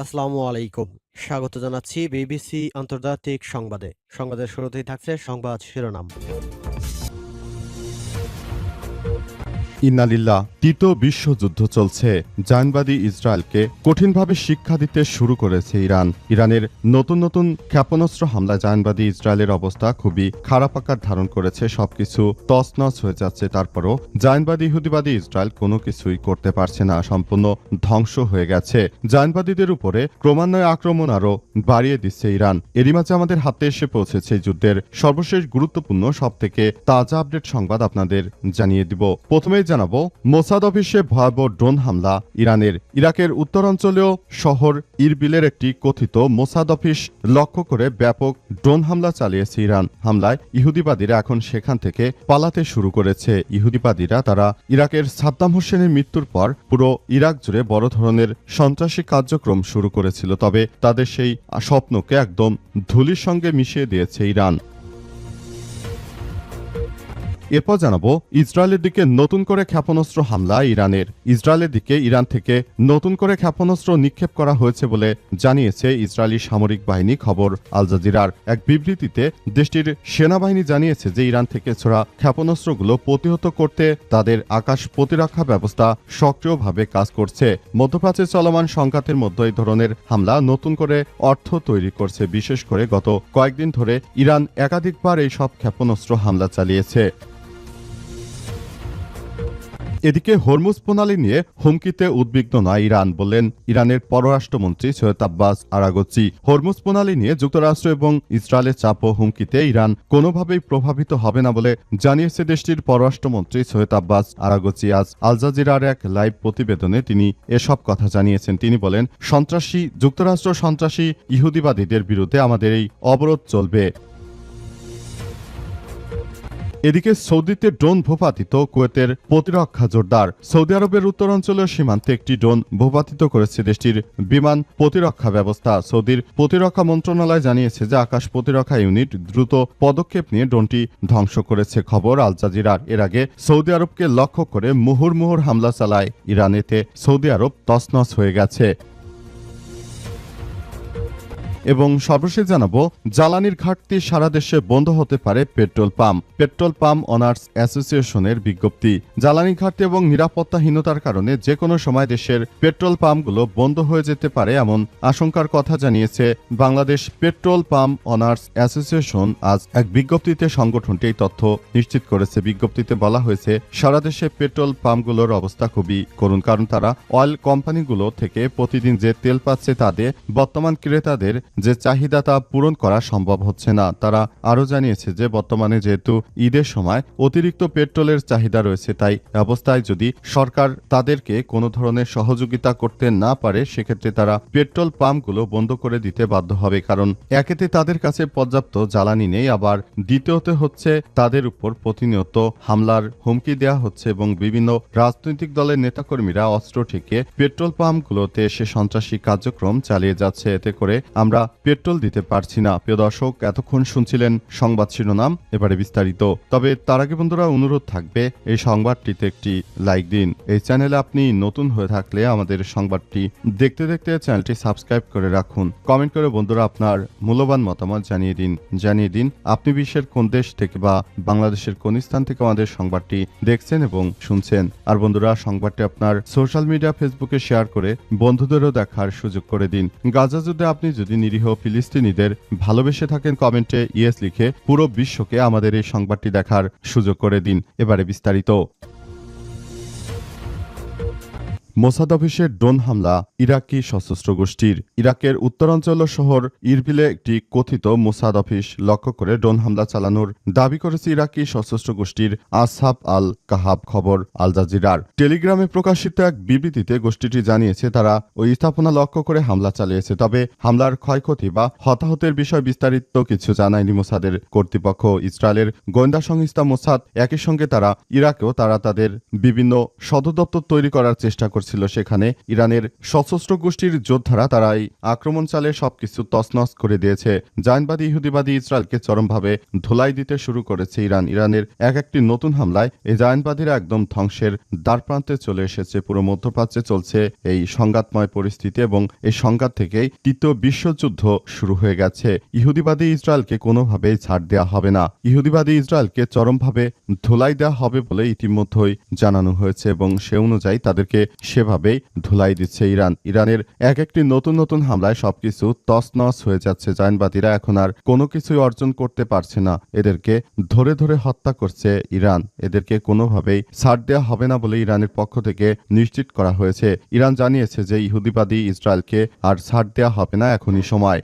আসসালামু আলাইকুম। স্বাগত জানাচ্ছি বিবিসি আন্তর্জাতিক সংবাদে। সংবাদের শুরুতেই থাকছে সংবাদ শিরোনাম। ইন্না লিল্লাহ। তৃতীয় বিশ্বযুদ্ধ চলছে। জায়নবাদী ইসরায়েলকে কঠিনভাবে শিক্ষা দিতে শুরু করেছে ইরান। ইরানের নতুন নতুন ক্ষেপণাস্ত্র হামলায় জায়নবাদী ইসরায়েলের অবস্থা খুবই খারাপ আকার ধারণ করেছে। সবকিছু তছনছ হয়ে যাচ্ছে। তারপরও জায়নবাদী ইহুদিবাদী ইসরায়েল কোনো কিছুই করতে পারছে না, সম্পূর্ণ ধ্বংস হয়ে গেছে। জায়নবাদীদের উপরে ক্রমান্বয়ে আক্রমণ আরও বাড়িয়ে দিচ্ছে ইরান। এরই মাঝে আমাদের হাতে এসে পৌঁছেছে যুদ্ধের সর্বশেষ গুরুত্বপূর্ণ সবথেকে তাজা আপডেট সংবাদ আপনাদের জানিয়ে দিব। প্রথমেই জানাবো, মোসাদ অফিসে ভয়াবহ ড্রোন হামলা ইরানের। ইরাকের উত্তরাঞ্চলীয় শহর ইরবিলের একটি কথিত মোসাদ অফিস লক্ষ্য করে ব্যাপক ড্রোন হামলা চালিয়েছে ইরান। হামলায় ইহুদিবাদীরা এখন সেখান থেকে পালাতে শুরু করেছে। ইহুদিবাদীরা তারা ইরাকের সাদ্দাম হোসেনের মৃত্যুর পর পুরো ইরাক জুড়ে বড় ধরনের সন্ত্রাসী কার্যক্রম শুরু করেছিল, তবে তাদের সেই স্বপ্নকে একদম ধুলির সঙ্গে মিশিয়ে দিয়েছে ইরান। এরপর জানাবো, ইসরায়েলের দিকে নতুন করে ক্ষেপণাস্ত্র হামলা ইরানের। ইসরায়েলের দিকে ইরান থেকে নতুন করে ক্ষেপণাস্ত্র নিক্ষেপ করা হয়েছে বলে জানিয়েছে ইসরায়েলি সামরিক বাহিনী। খবর আল জাজিরার এক বিবৃতিতে দেশটির সেনাবাহিনী জানিয়েছে যে ইরান থেকে ছোড়া ক্ষেপণাস্ত্রগুলো প্রতিহত করতে তাদের আকাশ প্রতিরক্ষা ব্যবস্থা সক্রিয়ভাবে কাজ করছে। মধ্যপ্রাচ্যে চলমান সংঘাতের মধ্যে এই ধরনের হামলা নতুন করে অর্থ তৈরি করছে। বিশেষ করে গত কয়েকদিন ধরে ইরান একাধিকবার এই সব ক্ষেপণাস্ত্র হামলা চালিয়েছে। এদিকে হরমুজ প্রণালী নিয়ে হুমকিতে উদ্বিগ্ন নয় ইরান, বললেন ইরানের পররাষ্ট্রমন্ত্রী সৈয়দ আব্বাস আরাগচি। হরমুজ প্রণালী নিয়ে যুক্তরাষ্ট্র এবং ইসরায়েলের চাপ ও হুমকিতে ইরান কোনোভাবেই প্রভাবিত হবে না বলে জানিয়েছে দেশটির পররাষ্ট্রমন্ত্রী সৈয়দ আব্বাস আরাগচি। আজ আল জাজিরার এক লাইভ প্রতিবেদনে তিনি এসব কথা জানিয়েছেন। তিনি বলেন, যুক্তরাষ্ট্র সন্ত্রাসী ইহুদিবাদীদের বিরুদ্ধে আমাদের এই অবরোধ চলবে। এদিকে সৌদিতে ড্রোন ভূপাতিত, কুয়েতের প্রতিরক্ষা জোরদার। সৌদি আরবের উত্তরাঞ্চলীয় সীমান্তে একটি ড্রোন ভূপাতিত করেছে দেশটির বিমান প্রতিরক্ষা ব্যবস্থা। সৌদির প্রতিরক্ষা মন্ত্রণালয় জানিয়েছে যে আকাশ প্রতিরক্ষা ইউনিট দ্রুত পদক্ষেপ নিয়ে ড্রোনটি ধ্বংস করেছে। খবর আল জাজিরার। এর আগে সৌদি আরবকে লক্ষ্য করে মুহুর্মুহুর হামলা চালায় ইরান। এতে সৌদি আরব তছনছ হয়ে গেছে। এবং সর্বশেষ জানাবো, জ্বালানির ঘাটতি সারা দেশে বন্ধ হতে পারে petrol pump. Petrol pump honours অ্যাসোসিয়েশনের বিজ্ঞপ্তি। জ্বালানি ঘাটতি এবং নিরাপত্তাহীনতার কারণে যে কোনো সময় দেশের পেট্রোল পাম্পগুলো বন্ধ হয়ে যেতে পারে এমন আশঙ্কার কথা জানিয়েছে Bangladesh petrol pump honours association. আজ এক বিজ্ঞপ্তিতে সংগঠনটি এই তথ্য নিশ্চিত করেছে। বিজ্ঞপ্তিতে বলা হয়েছে, সারা দেশে পেট্রোল পাম্পগুলোর অবস্থা খুবই করুণ, কারণ তারা অয়েল কোম্পানিগুলো থেকে প্রতিদিন যে তেল পাচ্ছে তাতে বর্তমান ক্রেতাদের যে চাহিদা তা পূরণ করা সম্ভব হচ্ছে না। তারা আরও জানিয়েছে যে বর্তমানে যেহেতু ঈদের সময় অতিরিক্ত পেট্রোলের চাহিদা রয়েছে, তাই অবস্থায় যদি সরকার তাদেরকে কোনো ধরনের সহযোগিতা করতে না পারে সেক্ষেত্রে তারা পেট্রোল পাম্পগুলো বন্ধ করে দিতে বাধ্য হবে। কারণ একেতে তাদের কাছে পর্যাপ্ত জ্বালানি নেই, আবার দ্বিতীয়তে হচ্ছে তাদের উপর প্রতিনিয়ত হামলার হুমকি দেওয়া হচ্ছে এবং বিভিন্ন রাজনৈতিক দলের নেতাকর্মীরা অস্ত্র ঠেকে পেট্রোল পাম্পগুলোতে এসে সন্ত্রাসী কার্যক্রম চালিয়ে যাচ্ছে। এতে করে আমরা পেট্রোল দিতে পারছি না। প্রিয় দর্শক, এতক্ষণ শুনছিলেন সংবাদ শিরোনাম, এবারে বিস্তারিত। তবে তার আগে বন্ধুরা অনুরোধ থাকবে, এই সংবাদটিতে একটি লাইক দিন। এই চ্যানেলে আপনি নতুন হয়ে থাকলে আমাদের সংবাদটি দেখতে দেখতে চ্যানেলটি সাবস্ক্রাইব করে রাখুন। কমেন্ট করে বন্ধুরা আপনার মূল্যবান মতামত জানিয়ে দিন আপনি বিশ্বের কোন দেশ থেকে বা বাংলাদেশের কোন স্থান থেকে আমাদের সংবাদটি দেখছেন এবং শুনছেন। আর বন্ধুরা, সংবাদটি আপনার সোশ্যাল মিডিয়া ফেসবুকে শেয়ার করে বন্ধুদেরও দেখার সুযোগ করে দিন। গাজা যুদ্ধে আপনি যদি নিরীহ ফিলিস্তিনিদের ভালোবেসে থাকেন, কমেন্টে ইয়েস লিখে পুরো বিশ্বকে আমাদের এই সংবাদটি দেখার সুযোগ করে দিন। এবারে বিস্তারিত। মোসাদ অফিসের ড্রোন হামলা ইরাকি সশস্ত্র গোষ্ঠীর। ইরাকের উত্তরাঞ্চল শহর ইরবিলে একটি কথিত মোসাদ অফিস লক্ষ্য করে ড্রোন হামলা চালানোর দাবি করেছে ইরাকি সশস্ত্র গোষ্ঠীর আসহাব আল কাহাব। খবর আল জাজিরার। টেলিগ্রামে প্রকাশিত এক বিবৃতিতে গোষ্ঠীটি জানিয়েছে তারা ওই স্থাপনা লক্ষ্য করে হামলা চালিয়েছে, তবে হামলার ক্ষয়ক্ষতি বা হতাহতের বিষয় বিস্তারিত কিছু জানায়নি মোসাদের কর্তৃপক্ষ। ইসরায়েলের গোয়েন্দা সংস্থা মোসাদ একই সঙ্গে তারা ইরাকেও তাদের বিভিন্ন সদর দপ্তর তৈরি করার চেষ্টা করছে করছিল সেখানে ইরানের সশস্ত্র গোষ্ঠীর যোদ্ধারা তারা এই আক্রমণ চালিয়ে সবকিছু তছনছ করে দিয়েছে। জায়নবাদী ইহুদিবাদী ইসরায়েলকে চরমভাবে ধুলাই দিতে শুরু করেছে ইরানের এক একটি নতুন হামলায় এই জায়নবাদীরা একদম ধ্বংসের দ্বারপ্রান্তে চলে এসেছে। পুরো মধ্যপ্রাচ্যে চলছে এই সংঘাতময় পরিস্থিতি এবং এই সংঘাত থেকেই তৃতীয় বিশ্বযুদ্ধ শুরু হয়ে গেছে। ইহুদিবাদী ইসরায়েলকে কোনোভাবেই ছাড় দেওয়া হবে না। ইহুদিবাদী ইসরায়েলকে চরমভাবে ধুলাই দেওয়া হবে বলে ইতিমধ্যেই জানানো হয়েছে এবং সে অনুযায়ী তাদেরকে সেভাবেই ধুলাই দিচ্ছে ইরানের এক একটি নতুন হামলায় সবকিছু তছনছ হয়ে যাচ্ছে। জায়নবাদীরা এখন আর কোনো কিছুই অর্জন করতে পারছে না। এদেরকে ধরে ধরে হত্যা করছে ইরান। এদেরকে কোনোভাবেই ছাড় দেওয়া হবে না বলে ইরানের পক্ষ থেকে নিশ্চিত করা হয়েছে। ইরান জানিয়েছে যে ইহুদিবাদী ইসরায়েলকে আর ছাড় দেওয়া হবে না, এখনই সময়।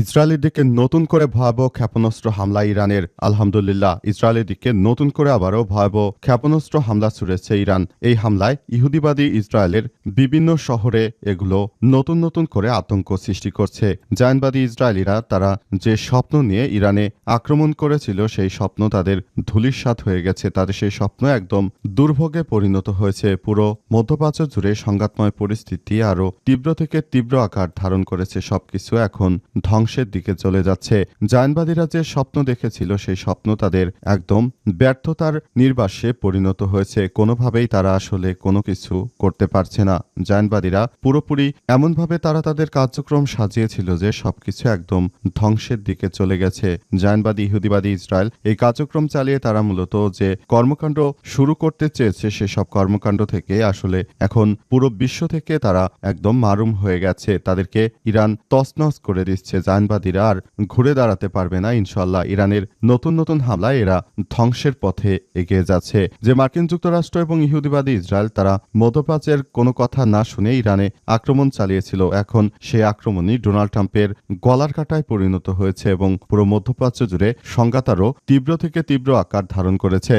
ইসরায়েলের দিকে নতুন করে ভয়াবহ ক্ষেপণাস্ত্র হামলা ইরানের। আলহামদুলিল্লাহ, ইসরায়েলের দিকে নতুন করে আবারও ভয়াবহ ক্ষেপণাস্ত্র হামলা ছুড়েছে ইরান। এই হামলায় ইহুদিবাদী ইসরায়েলের বিভিন্ন শহরে এগুলো নতুন করে আতঙ্ক সৃষ্টি করছে। জায়নবাদী ইসরায়েলিরা তারা যে স্বপ্ন নিয়ে ইরানে আক্রমণ করেছিল সেই স্বপ্ন তাদের ধূলিসাৎ হয়ে গেছে। তাদের সেই স্বপ্ন একদম দুর্ভোগে পরিণত হয়েছে। পুরো মধ্যপ্রাচ্য জুড়ে সংঘাতময় পরিস্থিতি আরও তীব্র থেকে তীব্র আকার ধারণ করেছে। সবকিছু এখন ধ্বংসের দিকে চলে যাচ্ছে। জায়নবাদীরা যে স্বপ্ন দেখেছিল সেই স্বপ্ন তাদের একদম ব্যর্থতার নির্বাসে পরিণত হয়েছে। কোনোভাবেই তারা আসলে কোনো কিছু করতে পারছে না। জায়নবাদীরা পুরোপুরি এমনভাবে তারা তাদের কার্যক্রম সাজিয়েছিল যে সবকিছু একদম ধ্বংসের দিকে চলে গেছে। জায়নবাদী ইহুদিবাদী ইসরায়েল এই কার্যক্রম চালিয়ে তারা মূলত যে কর্মকাণ্ড শুরু করতে চেয়েছে সেসব কর্মকাণ্ড থেকে আসলে এখন পুরো বিশ্ব থেকে তারা একদম মারুম হয়ে গেছে। তাদেরকে ইরান তছনছ করে দিচ্ছে। জায়নবাদীরা আর ঘুরে দাঁড়াতে পারবে না ইনশাল্লাহ। ইরানের নতুন হামলায় এরা ধ্বংসের পথে এগিয়ে যাচ্ছে। যে মার্কিন যুক্তরাষ্ট্র এবং ইহুদিবাদী ইসরায়েল তারা মধ্যপ্রাচ্যের কোনো কথা না শুনে ইরানে আক্রমণ চালিয়েছিল, এখন সেই আক্রমণই ডোনাল্ড ট্রাম্পের গলার কাটায় পরিণত হয়েছে এবং পুরো মধ্যপ্রাচ্য জুড়ে সংঘাত আরও তীব্র থেকে তীব্র আকার ধারণ করেছে।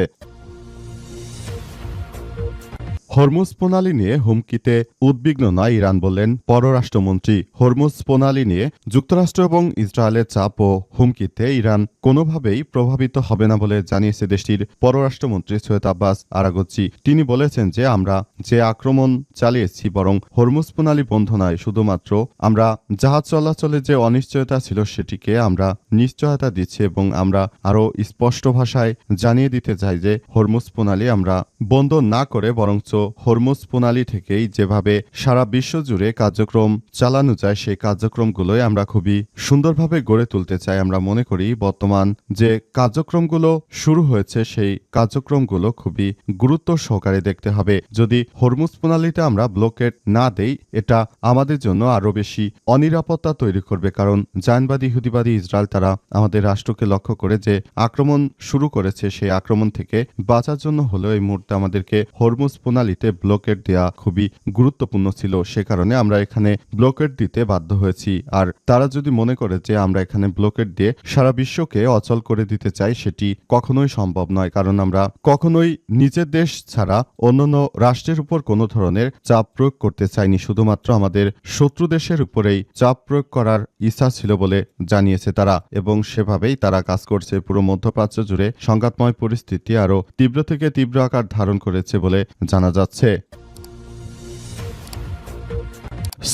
হরমুজ প্রণালী নিয়ে হুমকিতে উদ্বিগ্ন নয় ইরান, বললেন পররাষ্ট্রমন্ত্রী। হরমুজ প্রণালী নিয়ে যুক্তরাষ্ট্র এবং ইসরায়েলের চাপ ও হুমকিতে ইরান কোনোভাবেই প্রভাবিত হবে না বলে জানিয়েছে দেশটির পররাষ্ট্রমন্ত্রী সৈয়দ আব্বাস আরাগচি। তিনি বলেছেন যে আমরা যে আক্রমণ চালিয়েছি বরং হরমুজ প্রণালী বন্ধ নয়, শুধুমাত্র আমরা জাহাজ চলাচলে যে অনিশ্চয়তা ছিল সেটিকে আমরা নিশ্চয়তা দিচ্ছি এবং আমরা আরও স্পষ্ট ভাষায় জানিয়ে দিতে চাই যে হরমুজ প্রণালী আমরা বন্ধ না করে বরঞ্চ হরমুজ প্রণালী থেকেই যেভাবে সারা বিশ্ব জুড়ে কার্যক্রম চালানো যায় সেই কার্যক্রমগুলোই আমরা খুবই সুন্দরভাবে গড়ে তুলতে চাই। আমরা মনে করি বর্তমান যে কার্যক্রমগুলো শুরু হয়েছে সেই কার্যক্রমগুলো খুবই গুরুত্ব সহকারে দেখতে হবে। যদি হরমুজ প্রণালীতে আমরা ব্লকেড না দেই এটা আমাদের জন্য আরও বেশি অনিরাপত্তা তৈরি করবে। কারণ জায়নবাদী ইহুদিবাদী ইসরায়েল তারা আমাদের রাষ্ট্রকে লক্ষ্য করে যে আক্রমণ শুরু করেছে, সেই আক্রমণ থেকে বাঁচার জন্য হলেও এই মুহূর্তে আমাদেরকে হরমুজ প্রণালীতে ব্লকেড দেওয়া খুবই গুরুত্বপূর্ণ ছিল। সে কারণে আমরা এখানে ব্লকেড দিতে বাধ্য হয়েছি। আর তারা যদি মনে করে যে আমরা এখানে ব্লকেড দিয়ে সারা বিশ্বকে অচল করে দিতে চাই, সেটি কখনোই সম্ভব নয়। কারণ আমরা কখনোই নিজের দেশ ছাড়া অন্যান্য রাষ্ট্রের উপর কোনো ধরনের চাপ প্রয়োগ করতে চাইনি। শুধুমাত্র আমাদের শত্রু দেশের উপরেই চাপ প্রয়োগ করার ইচ্ছা ছিল বলে জানিয়েছে তারা এবং সেভাবেই তারা কাজ করছে। পুরো মধ্যপ্রাচ্য জুড়ে সংঘাতময় পরিস্থিতি আরও তীব্র থেকে তীব্র আকার ধারণ করেছে বলে জানা যাচ্ছে।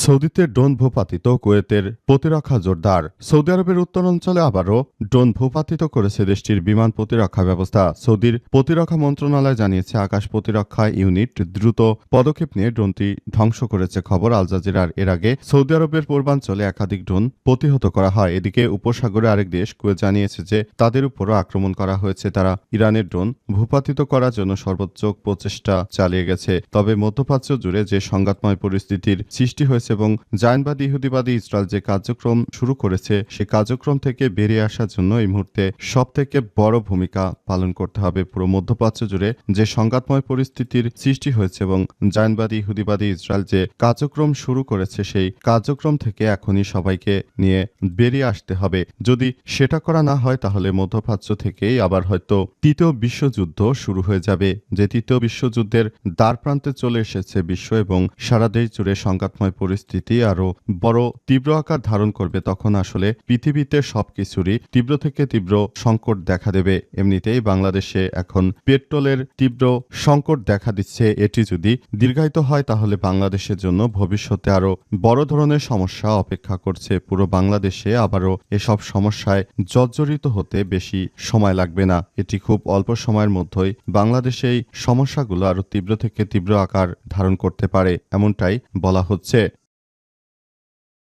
সৌদিতে ড্রোন ভূপাতিত, কুয়েতের প্রতিরক্ষা জোরদার। সৌদি আরবের উত্তরাঞ্চলে আবারও ড্রোন ভূপাতিত করেছে দেশটির বিমান প্রতিরক্ষা ব্যবস্থা। সৌদির প্রতিরক্ষা মন্ত্রণালয় জানিয়েছে আকাশ প্রতিরক্ষা ইউনিট দ্রুত পদক্ষেপ নিয়ে ড্রোনটি ধ্বংস করেছে। খবর আল জাজিরার। এর আগে সৌদি আরবের পূর্বাঞ্চলে একাধিক ড্রোন প্রতিহত করা হয়। এদিকে উপসাগরে আরেক দেশ কুয়েত জানিয়েছে যে তাদের উপরও আক্রমণ করা হয়েছে। তারা ইরানের ড্রোন ভূপাতিত করার জন্য সর্বোচ্চ প্রচেষ্টা চালিয়ে গেছে। তবে মধ্যপ্রাচ্য জুড়ে যে সংঘাতময় পরিস্থিতির সৃষ্টি হয়েছে এবং জায়নবাদী ইহুদিবাদী ইসরায়েল যে কার্যক্রম শুরু করেছে সেই কার্যক্রম থেকে বেরিয়ে আসার জন্য এই মুহূর্তে সবথেকে বড় ভূমিকা পালন করতে হবে। পুরো মধ্যপ্রাচ্য জুড়ে যে সংঘাতময় পরিস্থিতির সৃষ্টি হয়েছে এবং জায়নবাদী ইহুদিবাদী ইসরায়েল যে কার্যক্রম শুরু করেছে সেই কার্যক্রম থেকে এখনই সবাইকে নিয়ে বেরিয়ে আসতে হবে। যদি সেটা করা না হয় তাহলে মধ্যপ্রাচ্য থেকেই আবার হয়তো তৃতীয় বিশ্বযুদ্ধ শুরু হয়ে যাবে। যে তৃতীয় বিশ্বযুদ্ধের দ্বারপ্রান্তে চলে এসেছে বিশ্ব এবং সারা দেশ জুড়ে সংঘাতময় পরিস্থিতি আরও বড় তীব্র আকার ধারণ করবে তখন আসলে পৃথিবীতে সবকিছুরই তীব্র থেকে তীব্র সংকট দেখা দেবে। এমনিতেই বাংলাদেশে এখন পেট্রোলের তীব্র সংকট দেখা দিচ্ছে। এটি যদি দীর্ঘায়িত হয় তাহলে বাংলাদেশের জন্য ভবিষ্যতে আরও বড় ধরনের সমস্যা অপেক্ষা করছে। পুরো বাংলাদেশে আবারও এসব সমস্যায় জর্জরিত হতে বেশি সময় লাগবে না। এটি খুব অল্প সময়ের মধ্যেই বাংলাদেশে এই সমস্যাগুলো আরও তীব্র থেকে তীব্র আকার ধারণ করতে পারে, এমনটাই বলা হচ্ছে।